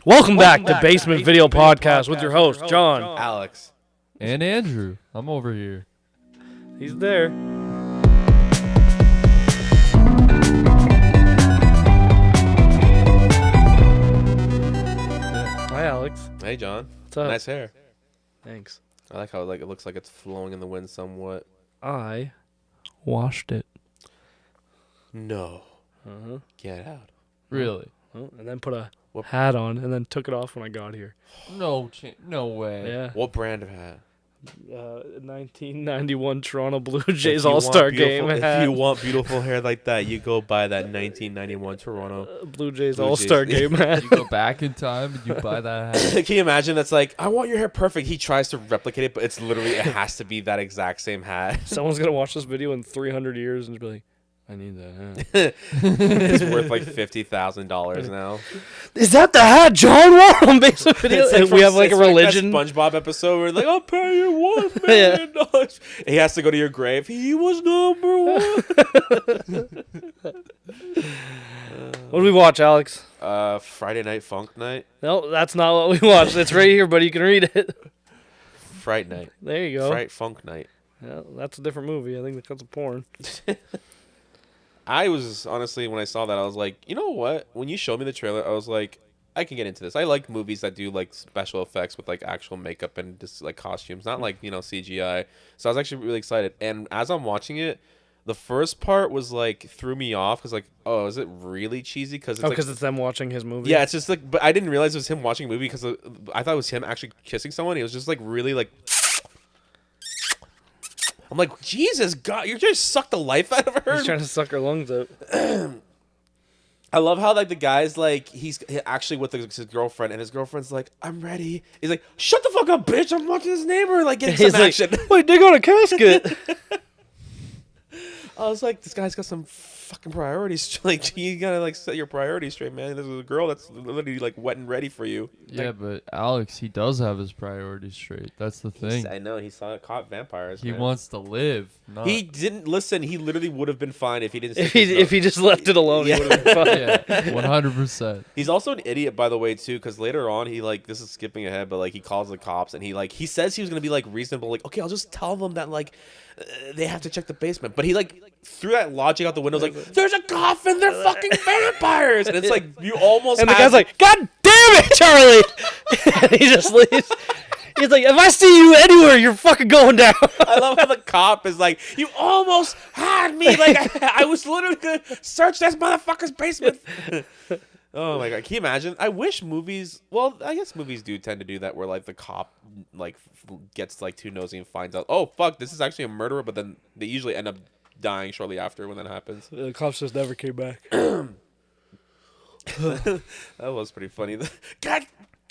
Welcome back to Basement Video Podcast with your host, John. Alex. And Andrew. I'm over here. He's there. Hi, Alex. Hey, John. What's up? Nice hair. Thanks. I like how it looks like it's flowing in the wind somewhat. I washed it. No. Uh-huh. Get out. Really? And then put a hat on and then took it off when I got here. No way. Yeah. What brand of hat? 1991 Toronto Blue Jays All-Star Game hat. If you want beautiful hair like that, you go buy that 1991 Toronto Blue Jays All-Star Game hat. You go back in time and you buy that hat. Can you imagine? That's like, I want your hair perfect. He tries to replicate it, but it's literally, it has to be that exact same hat. Someone's going to watch this video in 300 years and be like, I need that hat. It's worth like $50,000 now. Is that the hat John wore on Basement Video? It's like we have like a religion. Like that SpongeBob episode where like, I'll pay you $1 million. He has to go to your grave. He was number one. What do we watch, Alex? Friday Night Funk Night. No, that's not what we watched. It's right here, buddy. You can read it. Fright Night. There you go. Fright Funk Night. Yeah, that's a different movie. I think because of porn. I was, honestly, when I saw that, I was like, you know what? When you showed me the trailer, I was like, I can get into this. I like movies that do, like, special effects with, like, actual makeup and just, like, costumes. Not, like, CGI. So I was actually really excited. And as I'm watching it, the first part was, like, threw me off. Because, like, oh, is it really cheesy? Because it's them watching his movie? Yeah, it's just, like, but I didn't realize it was him watching a movie because I thought it was him actually kissing someone. He was just, like, really, like... I'm like, Jesus, God, you're trying to suck the life out of her. He's trying to suck her lungs out. I love how, like, the guy's, like, he's actually with his girlfriend, and his girlfriend's like, I'm ready. He's like, shut the fuck up, bitch. I'm watching his neighbor, like, getting some action. Like, wait, they got a casket. I was like, this guy's got some fucking priorities. Like, you gotta, like, set your priorities straight, man. There's a girl that's literally, like, wet and ready for you. Yeah, but Alex, he does have his priorities straight. That's the thing. I know. He saw caught vampires, He man. wants to live. Not... He didn't listen. He literally would have been fine if he didn't. If he just left it alone, Yeah. he would have been fine. Yeah, 100%. He's also an idiot, by the way, too, because later on, he, like, this is skipping ahead, but, like, he calls the cops, and he says he was going to be, like, reasonable, like, okay, I'll just tell them that, like, they have to check the basement. But he, like, threw that logic out the window, like, there's a coffin, they're fucking vampires! And it's like, you almost And the guy's like, God damn it, Charlie! And he just leaves. He's like, if I see you anywhere, you're fucking going down. I love how the cop is like, you almost had me. Like, I was literally going to search this motherfucker's basement. Oh, my God. Can you imagine? I wish movies... Well, I guess movies do tend to do that where, like, the cop, like, gets, like, too nosy and finds out, oh, fuck, this is actually a murderer, but then they usually end up dying shortly after when that happens. The cops just never came back. That was pretty funny. God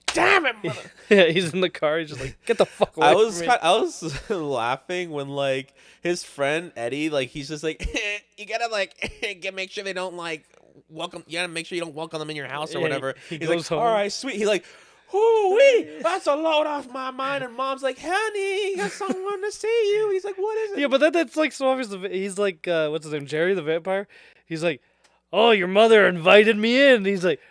damn it, mother... Yeah, he's in the car. He's just like, get the fuck away from me. I was laughing when, like, his friend Eddie, like, he's just like, you gotta, like, make sure they don't, like, welcome. You gotta make sure you don't welcome them in your house or whatever. He He's goes like, home. all right, sweet. He's like, hoo-wee, that's a load off my mind. And mom's like, honey, got someone to see you. He's like, what is it? Yeah, but that's like so obvious. He's like, what's his name? Jerry the vampire. He's like, oh, your mother invited me in. And he's like,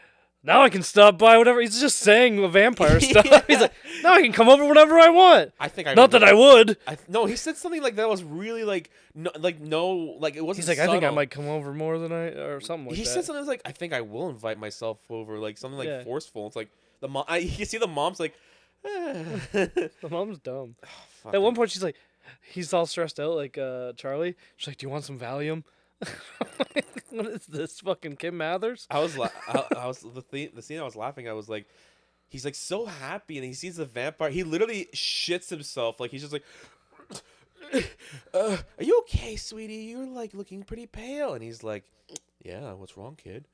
now I can stop by whatever. He's just saying vampire stuff. Yeah. He's like, now I can come over whenever I want. I think I Not that I would. no, he said something like that was really like no, like it wasn't. He's like, I think I subtle. might come over more than or something like that. He said something like, I think I will invite myself over, like something like Yeah. forceful. It's like the mom. You can see the mom's like, The mom's dumb. fuck At one it. point, she's like, he's all stressed out, like Charlie. She's like, do you want some Valium? What is this, fucking Kim Mathers? I was the scene I was laughing. I was like, he's like so happy, and he sees the vampire. He literally shits himself. Like he's just like, are you okay, sweetie? You're like looking pretty pale. And he's like, yeah, what's wrong, kid?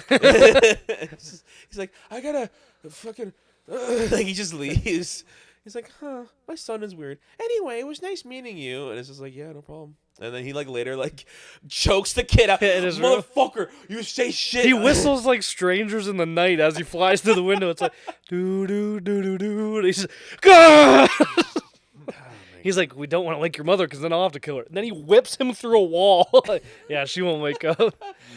He's like, I gotta fucking like he just leaves. He's like, huh, my son is weird. Anyway, it was nice meeting you. And it's just like, yeah, no problem. And then he like later like chokes the kid out. In his room. Motherfucker, you say shit. He whistles like strangers in the night as he flies through the window. It's like, doo doo doo doo doo. And he's just, Gah! He's like, we don't want to wake your mother because then I'll have to kill her. And then he whips him through a wall. Like, yeah, she won't wake up.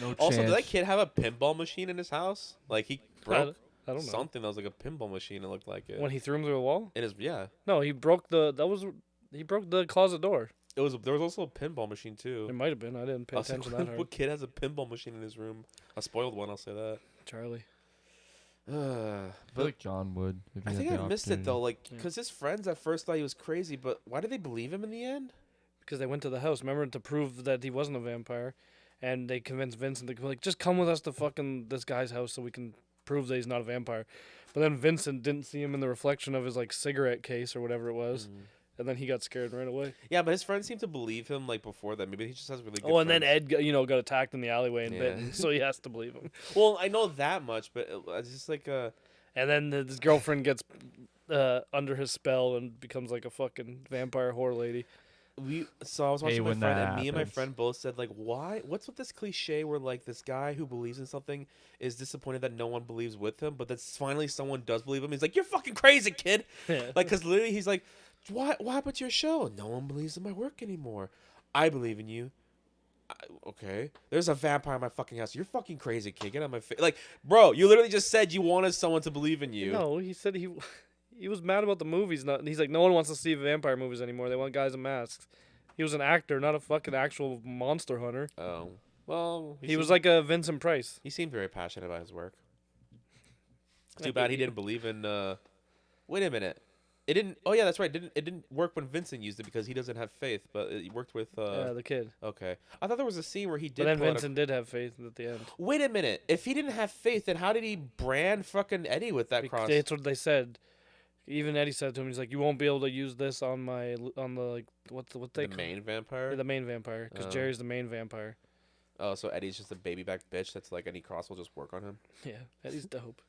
No Also, chance. did that kid have a pinball machine in his house? Like he broke. I don't know. Something that was like a pinball machine. It looked like it. When he threw him through a wall? It is, yeah. No, he broke the closet door. It was. There was also a pinball machine too. It might have been. I didn't pay I was like, attention that hard. what kid has a pinball machine in his room? A spoiled one, I'll say that. Charlie. I feel But like John would. If he I had think the I missed it though, opportunity. like, because his friends at first thought he was crazy, but why did they believe him in the end? Because they went to the house, remember, to prove that he wasn't a vampire. And they convinced Vincent to go, like, just come with us to fucking this guy's house so we can prove that he's not a vampire. But then Vincent didn't see him in the reflection of his, like, cigarette case or whatever it was. And then he got scared right away. Yeah, but his friends seemed to believe him, like, before that. Maybe he just has really good Oh, and then friends. Ed, got attacked in the alleyway and Yeah. bitten, so he has to believe him. Well, I know that much, but it's just like, And then his girlfriend gets under his spell and becomes, like, a fucking vampire whore lady. So I was watching my when friend, that and me and my happens. friend both said, like, why? What's with this cliche where, like, this guy who believes in something is disappointed that no one believes with him, but that's finally someone does believe him. He's like, you're fucking crazy, kid. Yeah. Like, because literally he's like, what happened to your show? No one believes in my work anymore. I believe in you. Okay. There's a vampire in my fucking house. You're fucking crazy, kid. Get out of my face. Like, bro, you literally just said you wanted someone to believe in you. No, he said he was mad about the movies. He's like, no one wants to see vampire movies anymore. They want guys in masks. He was an actor, not a fucking actual monster hunter. Oh. Well, He was like a Vincent Price. He seemed very passionate about his work. It's too bad he didn't believe in. Wait a minute. It didn't. Oh yeah, that's right. It didn't work when Vincent used it because he doesn't have faith. But it worked with. The kid. Okay. I thought there was a scene where he did. But then pull out a- Vincent did have faith at the end. Wait a minute. If he didn't have faith, then how did he brand fucking Eddie with that cross? That's what they said. Even Eddie said to him, he's like, you won't be able to use this on the like what they The call- main vampire. Yeah, the main vampire, because Oh. Jerry's the main vampire. Oh, so Eddie's just a baby back bitch. That's like any cross will just work on him. Yeah, Eddie's dope.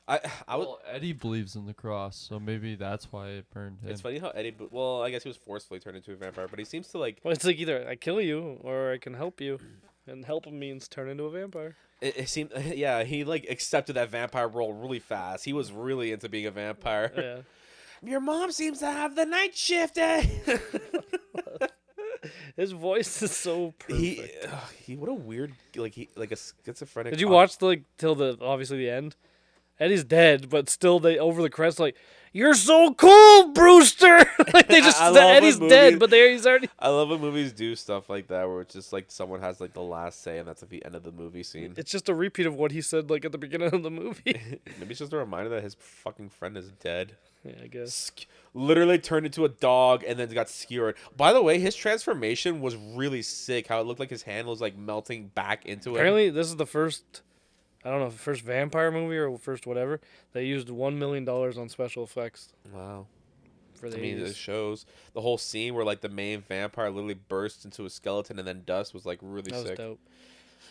I would. Well, Eddie believes in the cross, so maybe that's why it burned him. It's funny how Eddie. Well, I guess he was forcefully turned into a vampire, but he seems to like. Well, it's like either I kill you or I can help you, and help means turn into a vampire. It seemed. Yeah, he like accepted that vampire role really fast. He was really into being a vampire. Yeah. Your mom seems to have the night shift. Eh? His voice is so perfect. he what a weird like a schizophrenic. Did you watch till the obviously the end? Eddie's dead, but still they over the crest like, "You're so cool, Brewster!" Like they just I love when Eddie's movies- dead, but he's already. I love when movies do stuff like that where it's just like someone has like the last say and that's at the end of the movie scene. It's just a repeat of what he said like at the beginning of the movie. Maybe it's just a reminder that his fucking friend is dead. Yeah, I guess. Literally turned into a dog and then got skewered. By the way, his transformation was really sick. How it looked like his hand was like melting back into it. Apparently, this is the first. I don't know, first vampire movie or first whatever. They used $1 million on special effects Wow. for the I mean, 80s. it shows the whole scene where like the main vampire literally bursts into a skeleton and then dust was like really That was sick. dope.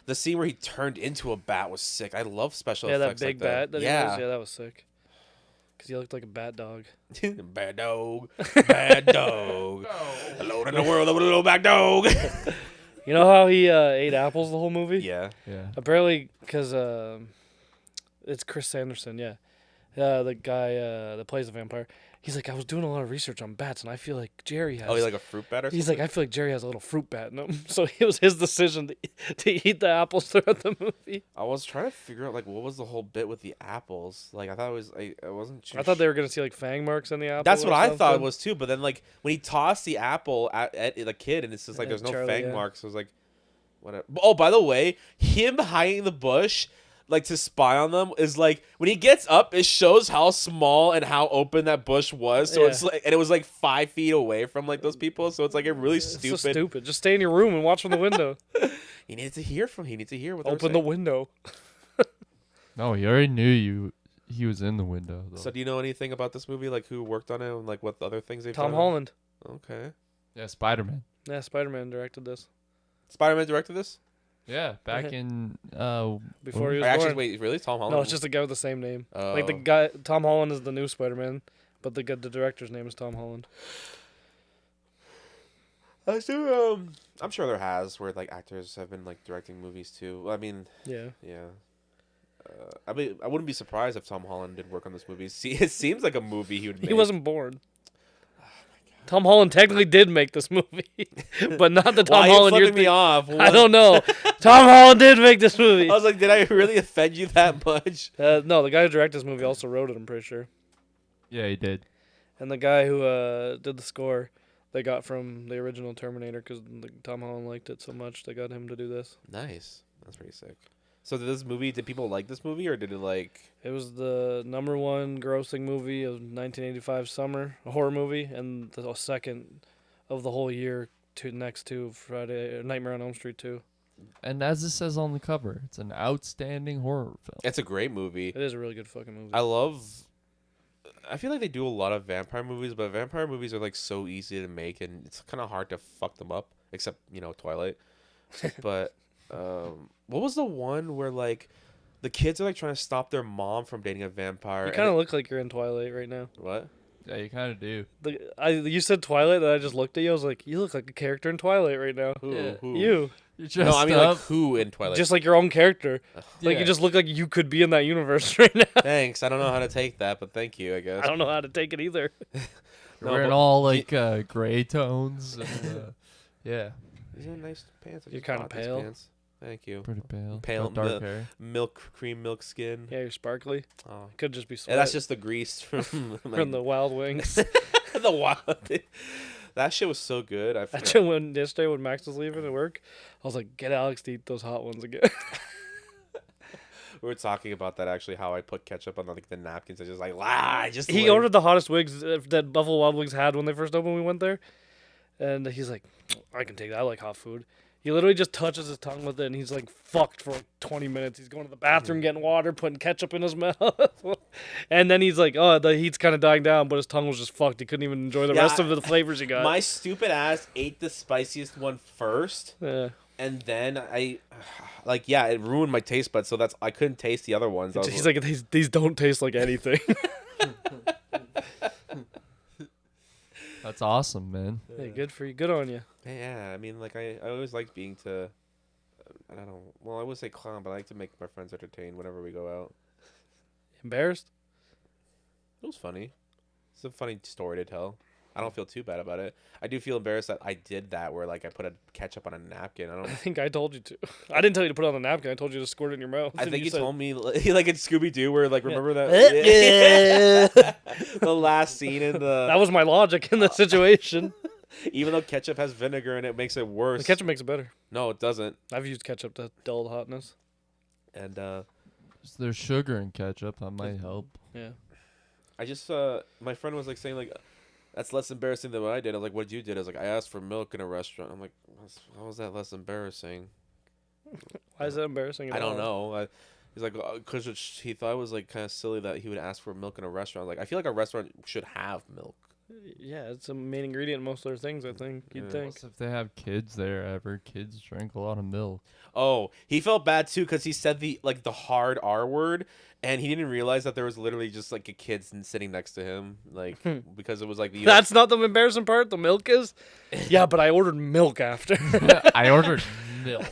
The scene where he turned into a bat was sick. I love special Yeah, that effects big like bat that. that he was. Yeah, that was sick. Because he looked like a bat dog. Bad dog. Bad dog. Alone in the world of a little back dog. You know how he ate apples the whole movie? Yeah. Yeah. Apparently, because it's Chris Sanderson, yeah. The guy that plays the vampire. He's like, I was doing a lot of research on bats, and I feel like Jerry has... Oh, he's like a fruit bat or something? He's like, I feel like Jerry has a little fruit bat in him. So it was his decision to eat the apples throughout the movie. I was trying to figure out like what was the whole bit with the apples. Like I thought it was I wasn't too I thought they were going to see like fang marks in the apple. That's or what I thought it something. was too, but then like when he tossed the apple at the kid and it's just like Yeah, there's no Charlie, fang yeah. marks, so I was like whatever. Oh, by the way, him hiding in the bush like to spy on them is like when he gets up, it shows how small and how open that bush was. So Yeah. it's like, and it was like 5 feet away from like those people. So it's like a really It's so stupid. stupid. Just stay in your room and watch from the window. He needed to hear from. He needed to hear what they were Open the saying. window. No, he already knew he was in the window. Though. So do you know anything about this movie? Like who worked on it and like what other things they've Tom done? Holland. Okay. Yeah, Spider-Man. Yeah, Spider-Man directed this. Spider-Man directed this? Yeah, back in Before he was Actually, born. wait, really? Tom Holland? No, it's just a guy with the same name. Like the Oh. guy, Tom Holland is the new Spider-Man, but the director's name is Tom Holland. I do. I'm sure there has where like actors have been like directing movies too. I mean, Yeah. yeah. I mean, I wouldn't be surprised if Tom Holland did work on this movie. See, it seems like a movie he would make. He wasn't born. Tom Holland technically did make this movie, but not the Tom Why Holland are you you're flipping me off? I don't know. Tom Holland did make this movie. I was like, did I really offend you that much? No, the guy who directed this movie also wrote it, I'm pretty sure. Yeah, he did. And the guy who did the score, they got from the original Terminator because Tom Holland liked it so much. They got him to do this. Nice. That's pretty sick. So did people like this movie, or did it like... It was the #1 grossing movie of 1985 summer, a horror movie, and the second of the whole year next to Nightmare on Elm Street 2. And as it says on the cover, it's an outstanding horror film. It's a great movie. It is a really good fucking movie. I feel like they do a lot of vampire movies, but vampire movies are like so easy to make, and it's kind of hard to fuck them up, except, Twilight. But what was the one where like the kids are like trying to stop their mom from dating a vampire? You kind of look like you're in Twilight right now. What? Yeah, you kind of do. You said Twilight, and I just looked at you. I was like, you look like a character in Twilight right now. Who? Yeah. Who? You. You're dressed No, I mean up. like who in Twilight? Just like your own character. Like Yeah. you just look like you could be in that universe right now. Thanks. I don't know how to take that, but thank you, I guess. I don't know how to take it either. You're wearing all like gray tones. And, yeah, These are nice pants. I You're just kinda bought these pale. pants. Thank you. pretty pale. Pale, Got dark hair. Cream milk skin. Yeah, you're sparkly. Oh. Could just be And sweat that's just the grease from from the Wild Wings. the wild. That shit was so good. I forgot. Actually, yesterday when Max was leaving at work, I was like, get Alex to eat those hot ones again. We were talking about that actually, how I put ketchup on like the napkins. I just like, I just He like- ordered the hottest wings that Buffalo Wild Wings had when they first opened when we went there. And he's like, I can take that. I like hot food. He literally just touches his tongue with it, and he's like fucked for like 20 minutes. He's going to the bathroom, getting water, putting ketchup in his mouth. And then he's like, oh, the heat's kind of dying down, but his tongue was just fucked. He couldn't even enjoy the rest of the flavors he got. My stupid ass ate the spiciest one first, Yeah. and then it ruined my taste buds. So I couldn't taste the other ones. I was He's like, these don't taste like anything. That's awesome, man. Hey, good for you. Good on you. yeah. I mean, like I always liked being to. I don't know. Well, I would say clown, but I like to make my friends entertained whenever we go out. Embarrassed? It was funny. It's a funny story to tell. I don't feel too bad about it. I do feel embarrassed that I did that, where like I put a ketchup on a napkin. I I think I told you to. I didn't tell you to put it on the napkin. I told you to squirt it in your mouth. I And think you said- told me like in Scooby Doo, where like remember that the last scene in the That was my logic in the situation. even though ketchup has vinegar and it makes it worse. The ketchup makes it better. No, it doesn't. I've used ketchup to dull the hotness. And There's sugar in ketchup. That might help. Yeah. I just my friend was like saying like that's less embarrassing than what I did. I was like, "What'd you did?" I was like, "I asked for milk in a restaurant." I'm like, "How was that less embarrassing?" Why is that embarrassing? At I don't all? know. He's like, because he thought it was like kind of silly that he would ask for milk in a restaurant. Like, I feel like a restaurant should have milk. Yeah, it's a main ingredient in most of their things, I think. You'd Yeah. think. Plus, if they have kids there ever, kids drink a lot of milk. Oh, he felt bad too because he said the hard R word, and he didn't realize that there was literally just like a kid sitting next to him, like because it was like the. That's not the embarrassing part. The milk is. Yeah, but I ordered milk after. I ordered milk.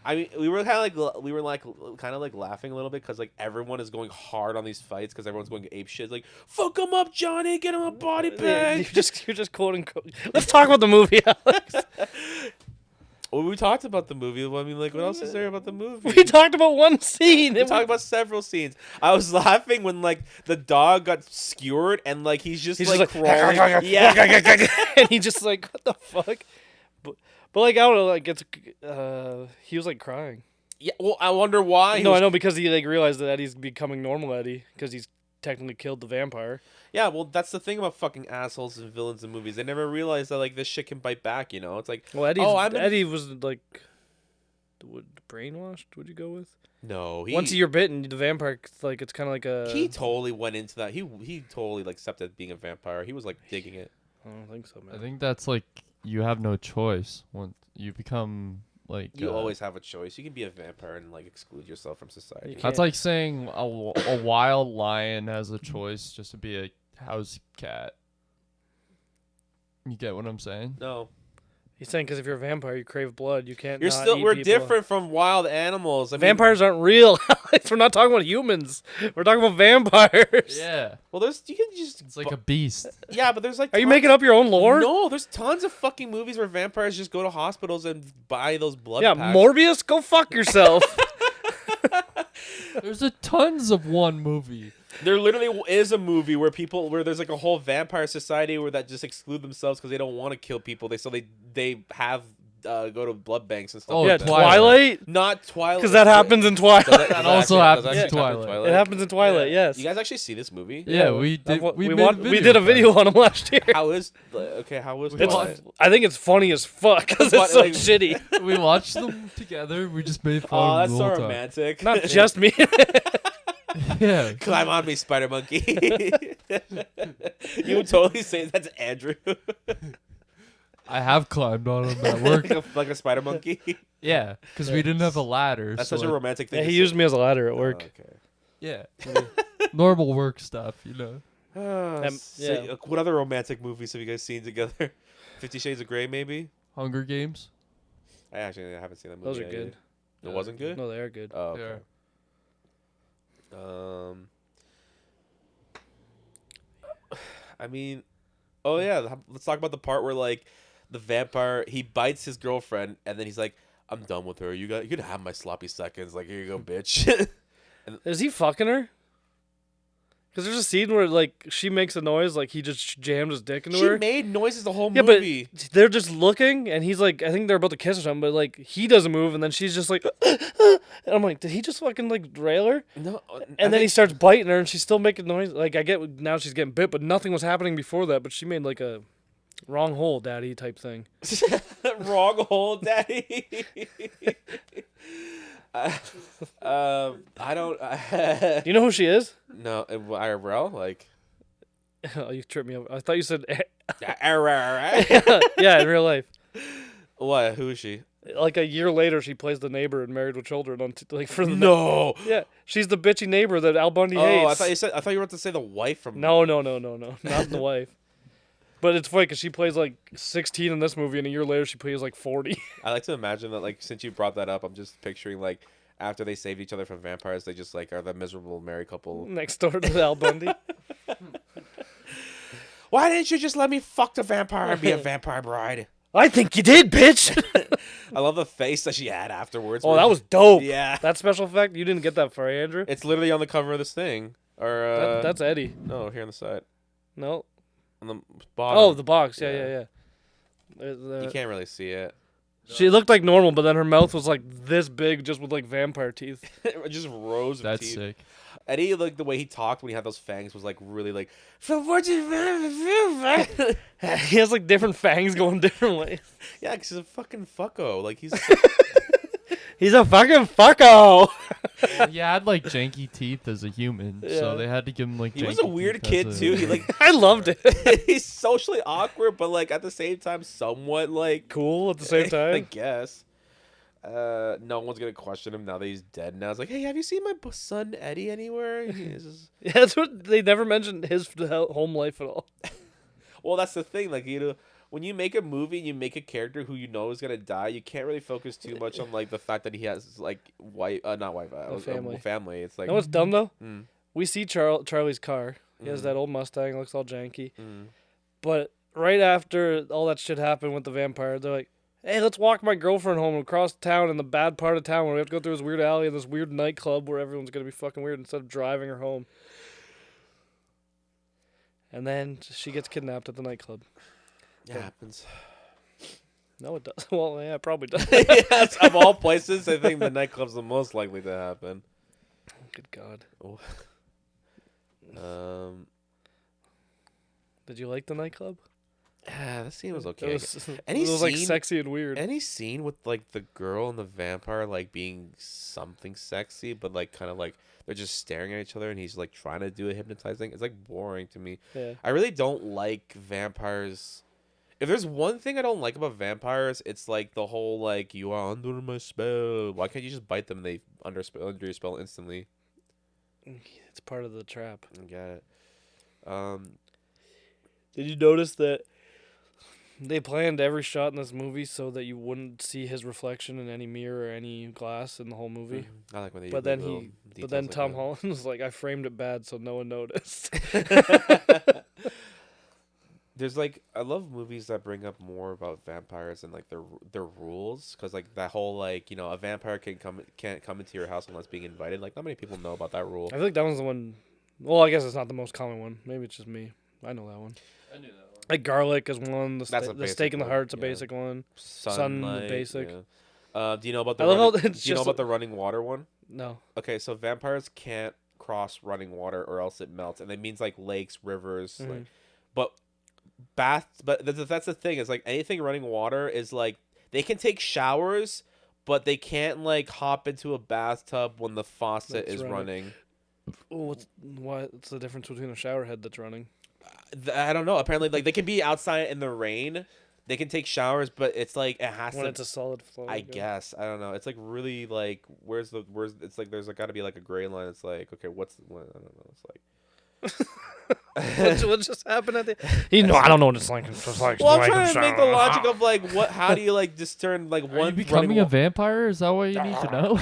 I mean, we were kind of like laughing a little bit because like everyone is going hard on these fights because everyone's going ape shit. Like, fuck him up, Johnny, get him a body bag. You're just quoting. Let's talk about the movie, Alex. Well, we talked about the movie. I mean, like, what else is there about the movie? We talked about one scene. We talked about several scenes. I was laughing when like the dog got skewered and like he's just like crawling. Yeah. And he just like, what the fuck? But like, I don't know, like, it's, he was like crying. Yeah. Well, I wonder why. No, I know, because he like realized that Eddie's becoming normal Eddie, because he's technically killed the vampire. Yeah. Well, that's the thing about fucking assholes and villains in movies. They never realize that like this shit can bite back. You know, it's like, Well, Eddie was like, brainwashed. Would you go with? no. Once you're bitten, the vampire, like, it's kind of like a. He totally went into that. He totally like accepted being a vampire. He was like digging it. I don't think so, man. I think that's like you have no choice when you become like. You always have a choice. You can be a vampire and like exclude yourself from society. You can't- That's like saying a wild lion has a choice just to be a house cat. You get what I'm saying? No. He's saying because if you're a vampire, you crave blood. You can't. You're not still eat we're people. different from wild animals. I mean, Vampires aren't real. We're not talking about humans. We're talking about vampires. Yeah. well, there's you can just It's like a beast. yeah, but there's like Are you making up your own lore? No, there's tons of fucking movies where vampires just go to hospitals and buy those blood Yeah, packs. Morbius, go fuck yourself. There's a tons of one movie. There literally is a movie where there's like a whole vampire society where that just exclude themselves because they don't want to kill people. They have go to blood banks and stuff. Oh, yeah, like that. Twilight. Not Twilight. Because that happens in Twilight. That also happens in Twilight. It happens in Twilight. Yes. You guys actually see this movie? Yeah, we did. We We did a video on him last year. How is how was We Twilight? watched- I think it's funny as fuck because But, it's so like- shitty. We watched them togetger. We just made fun Oh, of that's them so the whole time. romantic. Not just me. Yeah. Climb on me, Spider Monkey. You would totally say that's Andrew. I have climbed on them at work. like a spider monkey. Yeah, because we didn't have a ladder. That's so such a romantic thing. Yeah, to he say. used me as a ladder at work. Oh, okay. Yeah. Normal work stuff, you know. yeah. What other romantic movies have you guys seen together? 50 Shades of Grey, maybe. Hunger Games. I haven't seen that movie. Those are yet good. either. It wasn't good. No, they are good. Oh, okay. I mean, oh yeah. Let's talk about the part where like the vampire he bites his girlfriend and then he's like, "I'm done with her. You can have my sloppy seconds. Like here you go, bitch." Is he fucking her? Because there's a scene where like she makes a noise like he just jammed his dick into She her. made noises the whole Yeah, movie. but they're just looking, and he's like, I think they're about to kiss or something, but like he doesn't move, and then she's just like, and I'm like, did he just fucking like rail her? No, And then he starts biting her, and she's still making noise. Like I get now she's getting bit, but nothing was happening before that. But she made like a wrong hole, daddy type thing. Wrong hole, daddy. I don't. Do you know who she is? No, IRL like. Oh, you tripped me up. I thought you said What? yeah, in real life. Who is she? Like a year later, she plays the neighbor in Married with Children on like for the No. yeah, she's the bitchy neighbor that Al Bundy hates. I thought you were about to say the wife from. No, not the wife. But it's funny because she plays like 16 in this movie, and a year later she plays like 40. I like to imagine that like since you brought that up, I'm just picturing like after they saved each other from vampires, they just like are the miserable married couple. Next door to Al Bundy. Why didn't you just let me fuck the vampire and be a vampire bride? I think you did, bitch. I love the face that she had afterwards. Oh, where- that was dope. Yeah. That special effect, you didn't get that far, Andrew. It's literally on the cover of this thing. Or That's Eddie. no, here on the side. No. On the bottom. Oh, the box. Yeah. Yeah. The- You can't really see it. she looked like normal, but then her mouth was like this big, just with like vampire teeth. Just rows of That's teeth. sick. Eddie, like the way he talked when he had those fangs was like really like. Yeah, He has like different fangs going different ways. because he's a fucking fucko. Like he's. He's a fucking fucko. Well, he had like janky teeth as a human, Yeah. so they had to give him like. He was janky a weird teeth kid as a- too. He like I loved it. he's socially awkward, but like at the same time somewhat like Cool at the same I time. guess. No one's gonna question him now that he's dead. Now it's like, hey, have you seen my son Eddie anywhere? He's just- Yeah, that's what they never mentioned his home life at all. Well, that's the thing. Like when you make a movie and you make a character who you know is gonna die, you can't really focus too much on like the fact that he has like not wife, family. family. It's like You know what's dumb though? Mm. We see Charlie's car. He has that old Mustang, looks all janky. Mm. But right after all that shit happened with the vampire, they're like, hey, let's walk my girlfriend home across town in the bad part of town where we have to go through this weird alley and this weird nightclub where everyone's going to be fucking weird instead of driving her home. And then she gets kidnapped at the nightclub. It happens. No, it does. Well, yeah, it probably does. Yes, of all places, I think the nightclub's the most likely to happen. Good God. Did you like the nightclub? Yeah, that scene was okay. It was, Any it was like scene- sexy and weird. Any scene with like the girl and the vampire like being something sexy, but like kind of like they're just staring at each other and he's like trying to do a hypnotizing. It's like boring to me. Yeah. I really don't like vampires. If there's one thing I don't like about vampires, it's like the whole like you are under my spell. Why can't you just bite them and they under your spell instantly? It's part of the trap. I get it. Did you notice that They planned every shot in this movie so that you wouldn't see his reflection in any mirror or any glass in the whole movie. I like when they. But do then little he, but details then like Tom that. Holland was like, I framed it bad so no one noticed. There's like I love movies that bring up more about vampires and like their rules, because like that whole like a vampire can't come into your house unless being invited. Like not many people know about that rule. I feel like that one's the one. Well, I guess it's not the most common one. Maybe it's just me. I know that one. I knew that one. Like garlic is one. The, That's a the basic steak in the one, heart's a yeah. basic one. Sunlight, the basic. Yeah. Do you know about the I love how running, it's do you know just about the running water one? No. Okay, so vampires can't cross running water or else it melts, and that means like lakes, rivers, Mhm. like. But that's the thing. Is like anything running water is like they can take showers, but they can't like hop into a bathtub when the faucet That's is running. Oh, what's the difference between a shower head that's running? I don't know. Apparently, like they can be outside in the rain. They can take showers, but it's like it has When to. it's a solid flow. I guess I don't know. It's like really like where's it's like there's got to be like a gray line. It's like okay, what I don't know. It's like. what just happened at the? I don't know what it's like. It's just like. Well, I'm trying to make the logic of like what. How do you like discern like Are one you becoming a vampire? Is that what you need to know?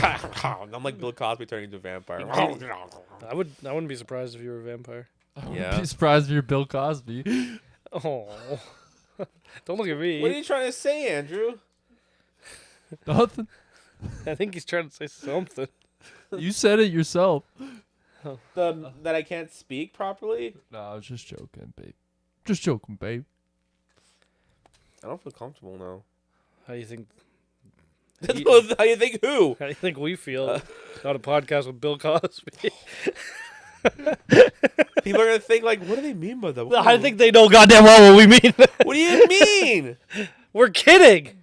I'm like Bill Cosby turning into a vampire. I wouldn't be surprised if you were a vampire. I wouldn't Yeah. be surprised if you're Bill Cosby. Oh, don't look at me. What are you trying to say, Andrew? Nothing. I think he's trying to say something. You said it yourself. That I can't speak properly? No, I was just joking, babe. Just joking, babe. I don't feel comfortable now. How do you think? How you think who? How do you think we feel? On a podcast with Bill Cosby. People are gonna think like, what do they mean by that? I think they know goddamn well what we mean. What do you mean? We're kidding.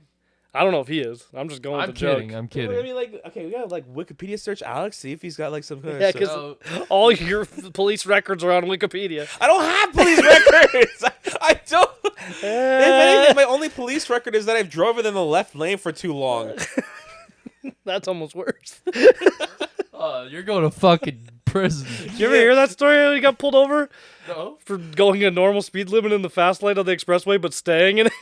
I don't know if he is. I'm just going I'm with the kidding. joke. I'm We're gonna kidding. be like, okay, we gotta like Wikipedia search Alex, see if he's got like some kind Yeah, of. because all your police records are on Wikipedia. I don't have police records. I don't. If anything, my only police record is that I've driven in the left lane for too long. That's almost worse. You're going to fucking prison. You ever hear that story how he got pulled over No. for going a normal speed limit in the fast lane on the expressway but staying in it?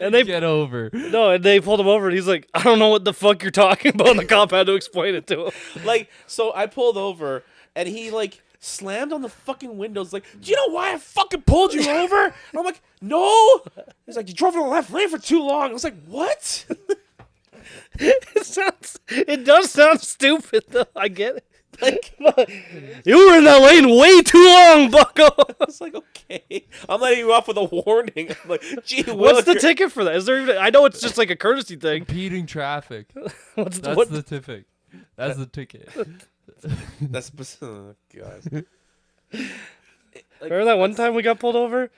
And they Get over. No, and they pulled him over and he's like, I don't know what the fuck you're talking about, and the cop had to explain it to him. Like, so I pulled over and he like slammed on the fucking windows like, do you know why I fucking pulled you over? And I'm like, no. He's like, you drove in the left lane for too long. I was like, what? It does sound stupid though. I get it. Like, You were in that lane way too long, bucko. I was like, okay. I'm letting you off with a warning. I'm like, gee, What's the ticket for that? Is there even, I know it's just like a courtesy thing. Impeding traffic. What's That's the ticket. That's the ticket. That's God. Remember that one time we got pulled over?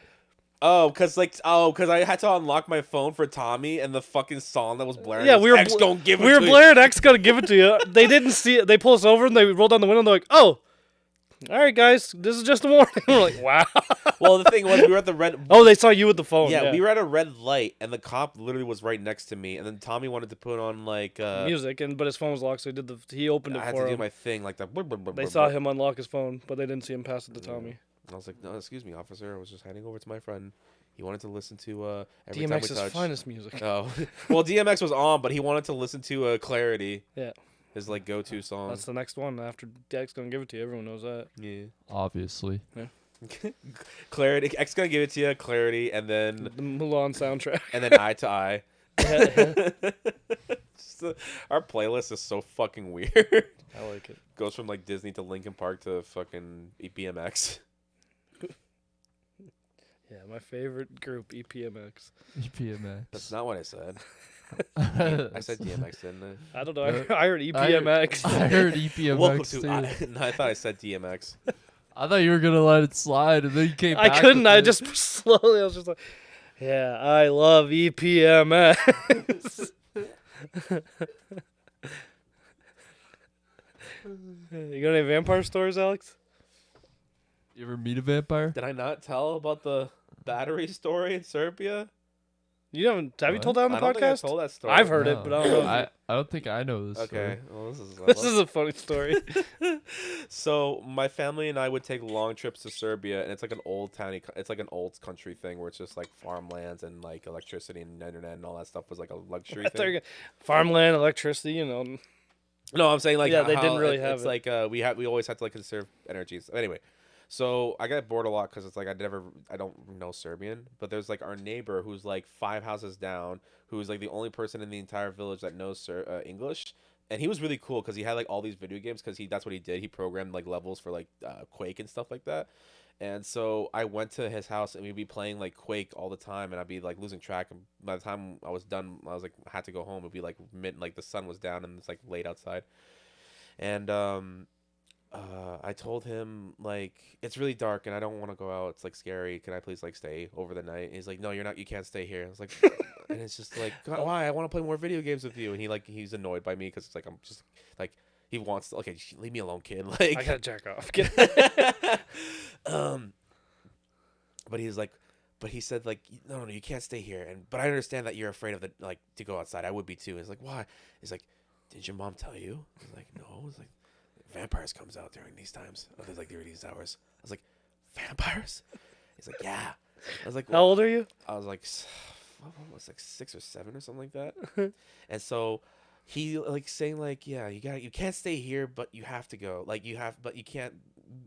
Cause I had to unlock my phone for Tommy, and the fucking song that was blaring. Yeah, was, we were X don't give it we were to you." blaring X gotta give it to you. They didn't see it. They pull us over and they roll down the window and they're like, oh, all right, guys, this is just a warning. We're like, wow. Well, the thing was, we were at the red. Oh, they saw you with the phone. Yeah, we were at a red light, and the cop literally was right next to me. And then Tommy wanted to put on like music, but his phone was locked, so he opened it I had for to do him. my thing like that. They saw him unlock his phone, but they didn't see him pass it to Tommy. I was like, no, excuse me, officer. I was just heading over to my friend. He wanted to listen to every time we DMX's touch. finest music. Oh, well, DMX was on, but he wanted to listen to Clarity. Yeah. His like go-to song. That's the next one after X gonna give it to you. Everyone knows that. Yeah. Obviously. Clarity. X gonna give it to you. Clarity, and then The Mulan soundtrack. and then Eye to Eye. Yeah. Our playlist is so fucking weird. I like it. Goes from like Disney to Linkin Park to fucking BMX. Yeah, my favorite group, EPMX. EPMX. That's not what I said. I said DMX, didn't I? I don't know. I heard EPMX. I heard EPMX Welcome too. to. No, I thought I said DMX. I thought you were gonna let it slide, and then you came I back. couldn't. with I it. just slowly. I was just like, yeah, I love EPMX. You got any vampire stories, Alex? You ever meet a vampire? Did I not tell about the battery story in Serbia? You haven't? Have you What? told that on the I don't think I podcast? told that story. I've heard it, but I don't know. I don't think I know this. Okay. Story. Well, this is This is a funny story. So my family and I would take long trips to Serbia, and it's like an it's like an old country thing where it's just like farmlands and like electricity and internet and all that stuff was like a luxury I thought you thing. were gonna- Farmland, electricity, you know. No, I'm saying like Yeah, they how didn't really have it's it. like we always had to like conserve energies. Anyway, so I got bored a lot because it's like I don't know Serbian, but there's like our neighbor who's like 5 houses down, who's like the only person in the entire village that knows English. And he was really cool because he had like all these video games because that's what he did. He programmed like levels for like Quake and stuff like that. And so I went to his house and we'd be playing like Quake all the time, and I'd be like losing track. And by the time I was done, I was like I had to go home. It'd be like like the sun was down and it's like late outside. And I told him like it's really dark and I don't want to go out. It's like scary. Can I please like stay over the night? And he's like, no, you're not. You can't stay here. I was like, and it's just like, God, why? I want to play more video games with you. And he's annoyed by me because it's like I'm just like he wants to. Okay, leave me alone, kid. Like I gotta jack off. But he's like, but he said like, no, you can't stay here. But I understand that you're afraid of to go outside. I would be too. And he's like, why? He's like, did your mom tell you? He's like, no. He's like, vampires comes out during these times. There's like during these hours. I was like, vampires? He's like, yeah. I was like, How old are you? I was like, what was like 6 or 7 or something like that. And so he like saying like, yeah, you can't stay here, but you have to go. Like but you can't.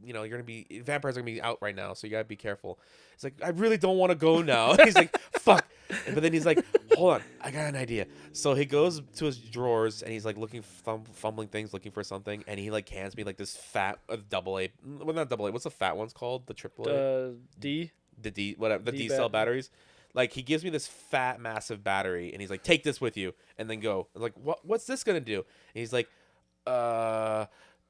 You're gonna be vampires are gonna be out right now, so you gotta be careful. It's like I really don't want to go now. He's like, fuck. But then he's like, hold on, I got an idea. So he goes to his drawers and he's like looking, fumbling things, looking for something, and he like hands me like this fat double A. Well, not double A. What's the fat one's called? The triple A. D. The D, whatever, the D D cell bat- batteries. Like he gives me this fat, massive battery, and he's like, "Take this with you, and then go." I'm like, What's this gonna do? And he's like,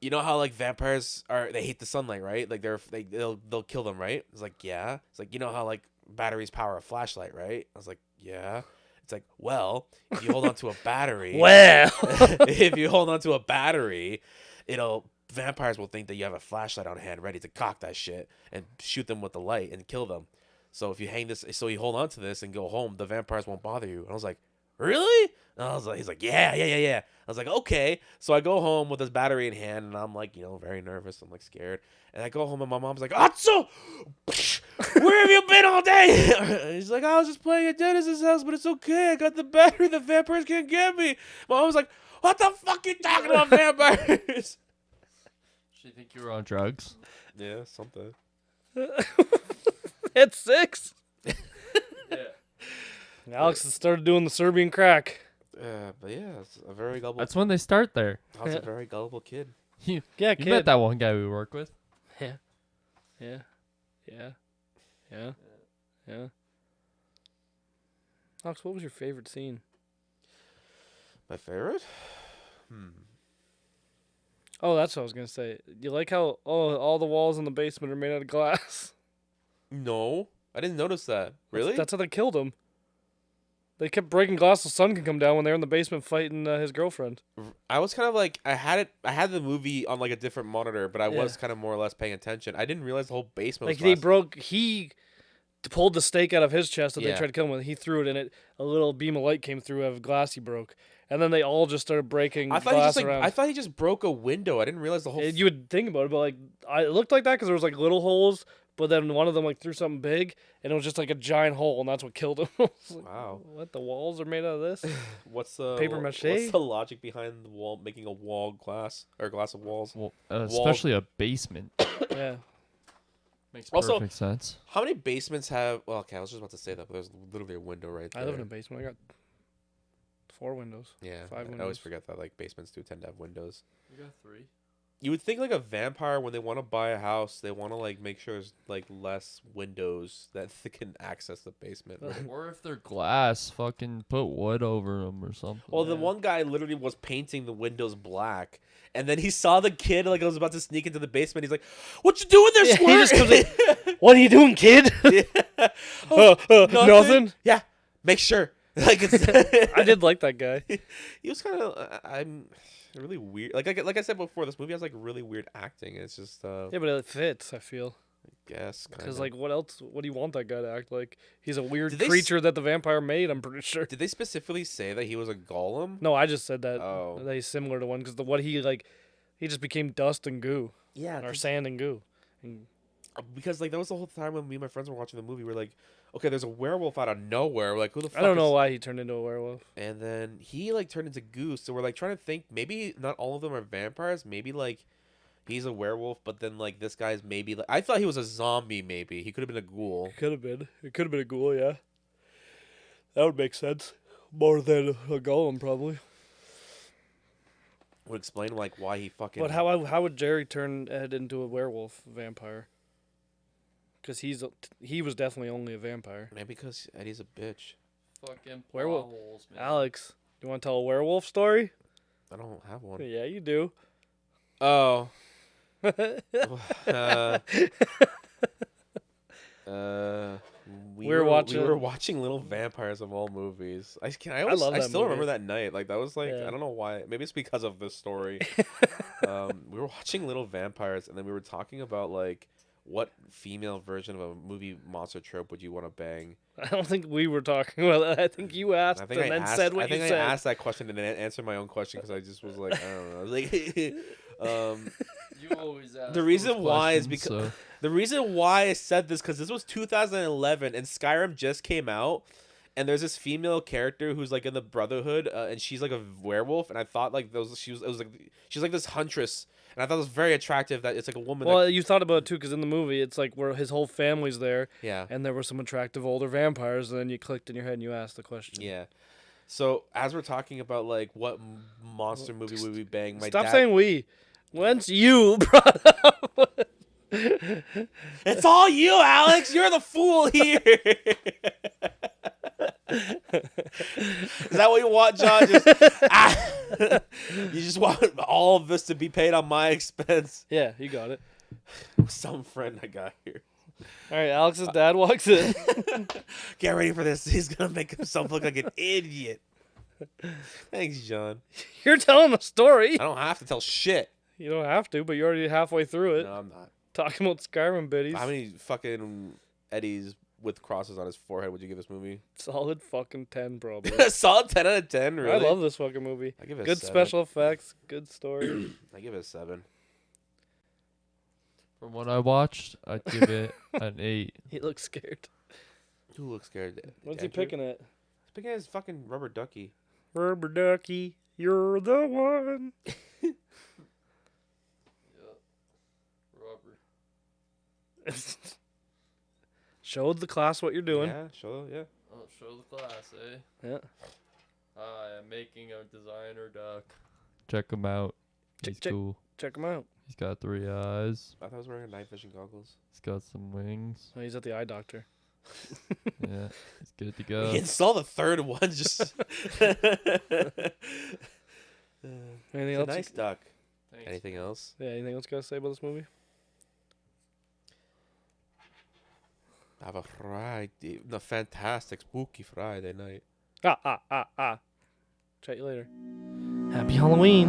you know how like vampires they hate the sunlight, right? Like they'll kill them, right?" It's like, "Yeah." It's like, you know how like batteries power a flashlight, right? I was like, "Yeah." It's like, well, if you hold on to a battery, Well. if you hold on to a battery, vampires will think that you have a flashlight on hand ready to cock that shit and shoot them with the light and kill them. So if you you hold on to this and go home, the vampires won't bother you. And I was like, really? And I was like, he's like, yeah. I was like, okay. So I go home with this battery in hand, and I'm like, very nervous. I'm like scared. And I go home, and my mom's like, Atso, where have you been all day? He's like, I was just playing at Dennis's house, but it's okay. I got the battery. The vampires can't get me. My mom's like, what the fuck you talking about, vampires? She think you were on drugs? Yeah, something. At 6. Yeah. Alex has started doing the Serbian crack. But yeah, it's a very gullible. That's when they start there. I was a very gullible kid. You Yeah, you kid. met that one guy we work with. Yeah. Alex, what was your favorite scene? My favorite? Oh, that's what I was gonna say. You like how all the walls in the basement are made out of glass? No, I didn't notice that. Really? That's how they killed him. They kept breaking glass so the sun could come down when they were in the basement fighting his girlfriend. I was kind of like I had the movie on like a different monitor, but I was Yeah. kind of more or less paying attention. I didn't realize the whole basement Like was he pulled the stake out of his chest that they Yeah. tried to kill him with. He threw it in it. A little beam of light came through out of glass he broke, and then they all just started breaking I thought he glass just around. I thought he just broke a window. I didn't realize the whole. You would think about it, but it looked like that because there was like little holes, but then one of them like threw something big, and it was just like a giant hole, and that's what killed him. I was like, Wow. what, the walls are made out of this? What's the Paper mache? What's the logic behind the wall making a wall glass or glass of walls? Well, especially a basement. Yeah. Makes Also- perfect sense. How many basements have? Well, okay, I was just about to say that, but there's literally a window right there. I live in a basement. I got 4 windows. Yeah, 5 I always windows. forget that like basements do tend to have windows. You got 3. You would think like a vampire when they want to buy a house, they want to like make sure there's like less windows that they can access the basement. right? Or if they're glass, fucking put wood over them or something. Well, the Yeah. one guy literally was painting the windows black, and then he saw the kid like was about to sneak into the basement. He's like, "What you doing there, Yeah, he Squirt?" just comes in, what are you doing, kid? Yeah. Oh, Nothing? Yeah, make sure. Like it's. I did like that guy. He was kind of. I'm really weird. Like I said before, this movie has like really weird acting. It's just. Yeah, but it fits, I feel. guess. Because kinda. like, what else? What do you want that guy to act like? He's a weird Did they creature that the vampire made. I'm pretty sure. Did they specifically say that he was a golem? No, I just said that. Oh. That he's similar to one because what he like, he just became dust and goo Yeah. or sand and goo. And Because like that was the whole time when me and my friends were watching the movie. We're like, okay, there's a werewolf out of nowhere. We're like, who the fuck? I don't know is... why he turned into a werewolf. And then he like turned into goose. So we're like trying to think. Maybe not all of them are vampires. Maybe like he's a werewolf, but then like this guy's maybe like I thought he was a zombie. Maybe he could have been a ghoul. Could have been. It could have been a ghoul. Yeah. That would make sense. More than a golem, probably. Would explain like why he fucking. But how would Jerry turn Ed into a werewolf vampire? Because he was definitely only a vampire. Maybe because Eddie's a bitch. Fucking Werewolf. holes, man. Alex, you want to tell a werewolf story? I don't have one. Yeah, you do. Oh. We were watching- We were watching Little Vampires of all movies. I love that still remember movie. that night. Like that was like Yeah. I don't know why. Maybe it's because of this story. We were watching Little Vampires, and then we were talking about like what female version of a movie monster trope would you want to bang? I don't think we were talking about that. I think you asked I and think I then asked. said what I think you I said. asked that question and then answered my own question because I just was like I don't know. I was like, You always ask The reason those why is questions, because- so- The reason why I said this because this was 2011 and Skyrim just came out, and there's this female character who's like in the Brotherhood, and she's like a werewolf, and I thought like she's like this huntress, and I thought it was very attractive that it's like a woman. Well, you thought about it too, because in the movie, it's like where his whole family's there, yeah, and there were some attractive older vampires, and then you clicked in your head and you asked the question. yeah. So as we're talking about like what monster movie would we bang, my Stop dad. saying we. When's you brought up? It's all you, Alex. You're the fool here. Is that what you want, John? You just want all of this to be paid on my expense. Yeah, you got it. Some friend I got here. All right, Alex's dad walks in. Get ready for this. He's gonna make himself look like an idiot. Thanks, John. You're telling the story. I don't have to tell shit. You don't have to, but you're already halfway through it. No, I'm not. Talking about Skyrim biddies. How many fucking Eddies with crosses on his forehead would you give this movie? Solid fucking 10, probably. A solid 10 out of 10, really? I love this fucking movie. I give it a Good 7. special effects, good story. I give it a 7. From what I watched, I'd give it an 8. He looks scared. Who looks scared? What's he Andrew? picking at? He's picking at his fucking rubber ducky. Rubber ducky, you're the one. Rubber. Showed the class what you're doing. Yeah, sure, yeah. Oh, show the class, eh? Yeah. I am making a designer duck. Check him out. He's check. cool. Check him out. He's got 3 eyes. I thought I was wearing night vision goggles. He's got some wings. Oh, he's at the eye doctor. Yeah, he's good to We go. can saw the third one. Just Anything It's a else? nice duck. Thanks. Anything else? Yeah, anything else you gotta say about this movie? Have a Friday, a fantastic spooky Friday night. Chat you later. Happy Halloween.